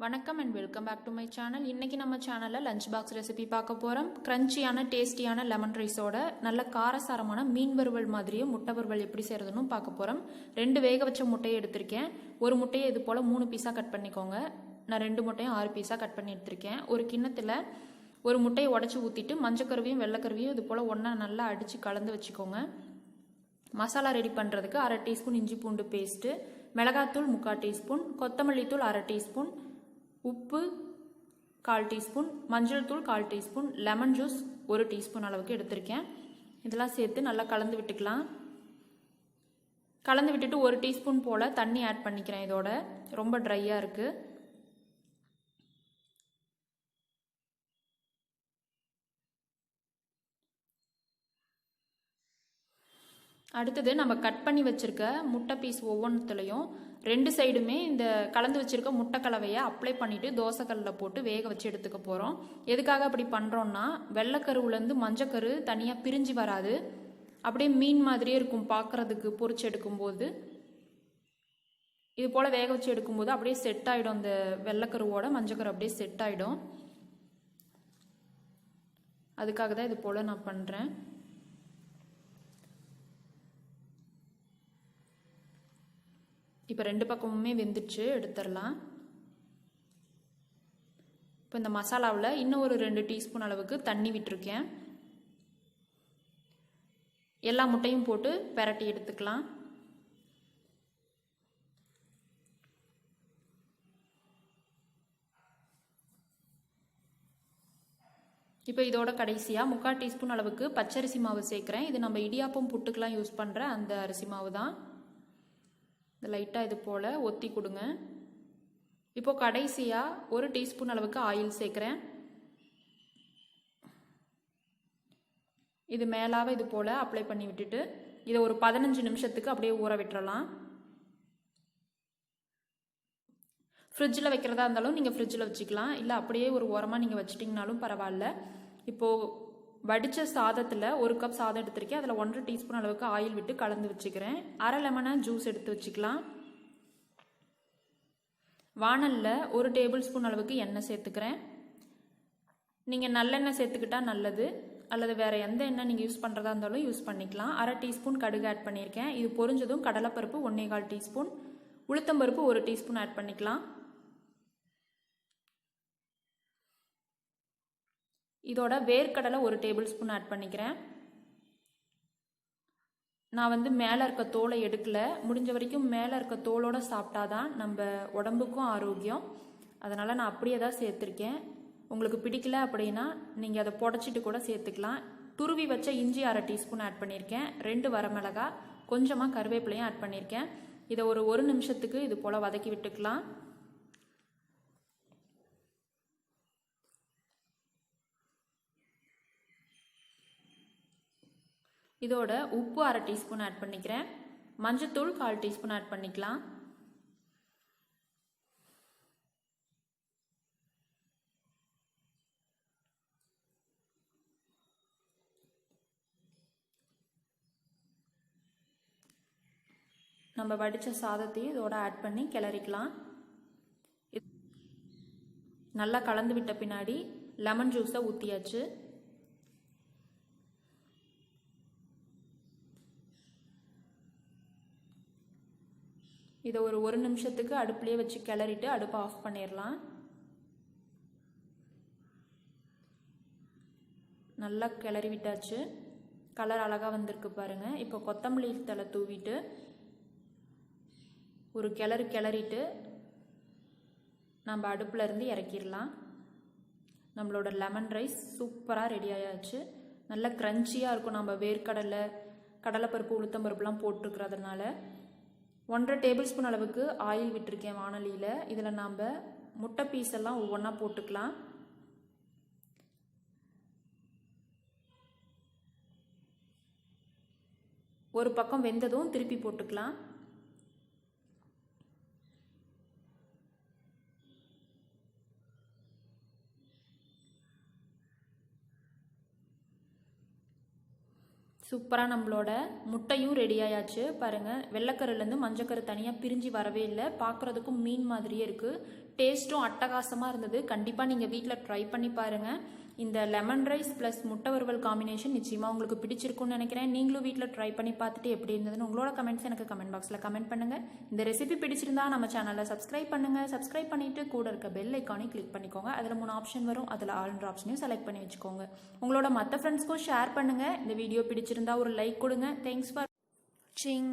வணக்கம் and welcome back to my channel. இன்றைக்கி நம்ம சேனலில் லஞ்ச் பாக்ஸ் ரெசிபி பார்க்க போகிறோம். க்ரன்ச்சியான டேஸ்டியான லெமன் ரைஸோட நல்ல காரசாரமான மீன் வறுவல் மாதிரியும் முட்டை வறுவல் எப்படி செய்கிறதுன்னு பார்க்க போகிறோம். 2 வேக வச்ச முட்டையை எடுத்திருக்கேன். ஒரு முட்டையை இது போல் 3 பீஸாக கட் பண்ணிக்கோங்க. நான் 2 முட்டையும் 6 பீஸாக கட் பண்ணி எடுத்திருக்கேன். ஒரு கிண்ணத்தில் ஒரு முட்டையை உடச்சி ஊற்றிட்டு மஞ்சக்கருவியும் வெள்ளைக்கருவியும் இது போல் ஒன்றா நல்லா அடித்து கலந்து வச்சுக்கோங்க. மசாலா ரெடி பண்ணுறதுக்கு 1/2 டீஸ்பூன் இஞ்சி பூண்டு பேஸ்ட்டு, மிளகாத்தூள் 3/4 டீஸ்பூன், கொத்தமல்லி தூள் 1/2 டீஸ்பூன், உப்பு 1/4 டீஸ்பூன், மஞ்சள் தூள் 1/4 டீஸ்பூன், லெமன் ஜூஸ் 1 டீஸ்பூன் அளவுக்கு எடுத்திருக்கேன். இதெல்லாம் சேர்த்து நல்லா கலந்து விட்டுக்கலாம். கலந்து விட்டுட்டு 1 டீஸ்பூன் போல் தண்ணி ஆட் பண்ணிக்கிறேன். இதோட ரொம்ப ட்ரையாக இருக்குது. அடுத்தது நம்ம கட் பண்ணி வச்சுருக்க முட்டை பீஸ் ஒவ்வொன்றுத்துலையும் 2 சைடுமே இந்த கலந்து வச்சுருக்க முட்டை கலவையை அப்ளை பண்ணிவிட்டு தோசைக்கல்லில் போட்டு வேக வச்சு எடுத்துக்க போகிறோம். எதுக்காக அப்படி பண்ணுறோன்னா வெள்ளைக்கருவுலேருந்து மஞ்சக்கரு தனியாக பிரிஞ்சு வராது. அப்படியே மீன் மாதிரியே இருக்கும் பார்க்குறதுக்கு. பொரிச்சு எடுக்கும்போது இது போல் வேக வச்சு எடுக்கும்போது அப்படியே செட் ஆகிடும். அந்த வெள்ளைக்கருவோட மஞ்சக்கரு அப்படியே செட் ஆகிடும். அதுக்காக தான் இது போல் நான் பண்ணுறேன். இப்போ 2 பக்கமுமே வெந்துச்சு, எடுத்துடலாம். இப்போ இந்த மசாலாவில் இன்னும் ஒரு 2 டீஸ்பூன் அளவுக்கு தண்ணி விட்டுருக்கேன். எல்லா முட்டையும் போட்டு பெரட்டி எடுத்துக்கலாம். இப்போ இதோட கடைசியாக 3/4 டீஸ்பூன் அளவுக்கு பச்சரிசி மாவு சேர்க்குறேன். இது நம்ம இடியாப்பம் புட்டுக்கெலாம் யூஸ் பண்ணுற அந்த அரிசி மாவு தான். இந்த லைட்டாக இது போல் ஒத்தி கொடுங்க. இப்போ கடைசியாக 1 டீஸ்பூன் அளவுக்கு ஆயில் சேர்க்குறேன். இது மேலாக இது போல் அப்ளை பண்ணி விட்டுட்டு இதை ஒரு 15 நிமிஷத்துக்கு அப்படியே ஊற விட்டுறலாம். ஃப்ரிட்ஜில் வைக்கிறதா இருந்தாலும் நீங்கள் ஃப்ரிட்ஜில் வச்சுக்கலாம், இல்லை அப்படியே ஒரு ஓரமாக நீங்கள் வச்சிட்டிங்கனாலும் பரவாயில்ல. இப்போது வடித்த சாதத்தில் 1 கப் சாதம் எடுத்திருக்கேன். அதில் 1/2 டீஸ்பூன் அளவுக்கு ஆயில் விட்டு கலந்து வச்சுக்கிறேன். 1/2 லெமனை ஜூஸ் எடுத்து வச்சுக்கலாம். வாணலில் 1 டேபிள் ஸ்பூன் அளவுக்கு எண்ணெய் சேர்த்துக்கிறேன். நீங்கள் நல்லெண்ணெய் சேர்த்துக்கிட்டால் நல்லது, அல்லது வேறு எந்த எண்ணெய் நீங்கள் யூஸ் பண்ணுறதா இருந்தாலும் யூஸ் பண்ணிக்கலாம். 1/2 டீஸ்பூன் கடுகு ஆட் பண்ணியிருக்கேன். இது பொரிஞ்சதும் கடலைப்பருப்பு 1/4 டீஸ்பூன், உளுத்தம்பருப்பு 1 டீஸ்பூன் ஆட் பண்ணிக்கலாம். இதோட வேர்க்கடலை 1 டேபிள் ஸ்பூன் ஆட் பண்ணிக்கிறேன். நான் மேலே இருக்க தோலை எடுக்கல. முடிஞ்ச வரைக்கும் மேலே இருக்க தோலோடு சாப்பிட்டாதான் நம்ம உடம்புக்கும் ஆரோக்கியம். அதனால் நான் அப்படியே தான் சேர்த்துருக்கேன். உங்களுக்கு பிடிக்கல அப்படின்னா நீங்கள் அதை புடச்சிட்டு கூட சேர்த்துக்கலாம். துருவி வச்ச இஞ்சி 1/2 டீஸ்பூன் ஆட் பண்ணியிருக்கேன். 2 வரமிளகாய், கொஞ்சமாக கருவேப்பிலையும் ஆட் பண்ணியிருக்கேன். இதை ஒரு 1 நிமிஷத்துக்கு இது போல் வதக்கி விட்டுக்கலாம். இதோட உப்பு 1/2 டீஸ்பூன் ஆட் பண்ணிக்கிறேன். மஞ்சத்தூள் 1/4 டீஸ்பூன் ஆட் பண்ணிக்கலாம். நம்ம வடித்த சாதத்தையும் இதோட ஆட் பண்ணி கிளறிக்கலாம். நல்லா கலந்து விட்ட பின்னாடி லெமன் ஜூஸை ஊற்றியாச்சு. இதை ஒரு 1 நிமிஷத்துக்கு அடுப்புலேயே வச்சு கிளறிட்டு அடுப்பை ஆஃப் பண்ணிடலாம். நல்லா கிளறி விட்டாச்சு. கலர் அழகாக வந்திருக்கு பாருங்கள். இப்போ கொத்தமல்லி தழை தூவிட்டு ஒரு கிளறிட்டு நம்ம அடுப்பில் இருந்து இறக்கிடலாம். நம்மளோட லெமன் ரைஸ் சூப்பராக ரெடி ஆயாச்சு. நல்லா க்ரன்ச்சியாக இருக்கும். நம்ம வேர்க்கடலை, கடலைப்பருப்பு, உளுத்தம்பருப்புலாம் போட்டிருக்கிறதுனால 1/2 டேபிள் ஸ்பூன் அளவுக்கு ஆயில் விட்டுருக்கேன் வாணலியில். இதில் நாம் முட்டை பீஸ் எல்லாம் ஒவ்வொன்றா போட்டுக்கலாம். ஒரு பக்கம் வெந்ததும் திருப்பி போட்டுக்கலாம். சூப்பராக நம்மளோட முட்டையும் ரெடி ஆயாச்சு பாருங்கள். வெள்ளைக்கருலேருந்து மஞ்சக்கரு தனியாக பிரிஞ்சு வரவே இல்லை. பார்க்குறதுக்கும் மீன் மாதிரியே இருக்குது. டேஸ்ட்டும் அட்டகாசமாக இருந்தது. கண்டிப்பாக நீங்கள் வீட்டில் ட்ரை பண்ணி பாருங்கள். இந்த லெமன் ரைஸ் ப்ளஸ் முட்டை வறுவல் காம்பினேஷன் நிச்சயமாக உங்களுக்கு பிடிச்சிருக்கும்னு நினைக்கிறேன். நீங்களும் வீட்டில் ட்ரை பண்ணி பார்த்துட்டு எப்படி இருந்ததுன்னு உங்களோட கமெண்ட்ஸ் எனக்கு கமெண்ட் பாக்ஸில் கமெண்ட் பண்ணுங்கள். இந்த ரெசிபி பிடிச்சிருந்தா நம்ம சேனலை சப்ஸ்கிரைப் பண்ணுங்கள். சப்ஸ்கிரைப் பண்ணிவிட்டு கூட இருக்க பெல் ஐக்கானையும் கிளிக் பண்ணிக்கோங்க. அதில் 3 ஆப்ஷன் வரும். அதில் ஆல்ன்ற ஆப்ஷனையும் செலக்ட் பண்ணி வச்சுக்கோங்க. உங்களோட மற்ற ஃப்ரெண்ட்ஸ்க்கும் ஷேர் பண்ணுங்கள். இந்த வீடியோ பிடிச்சிருந்தா ஒரு லைக் கொடுங்க. தேங்க்ஸ் ஃபார் வாட்சிங்.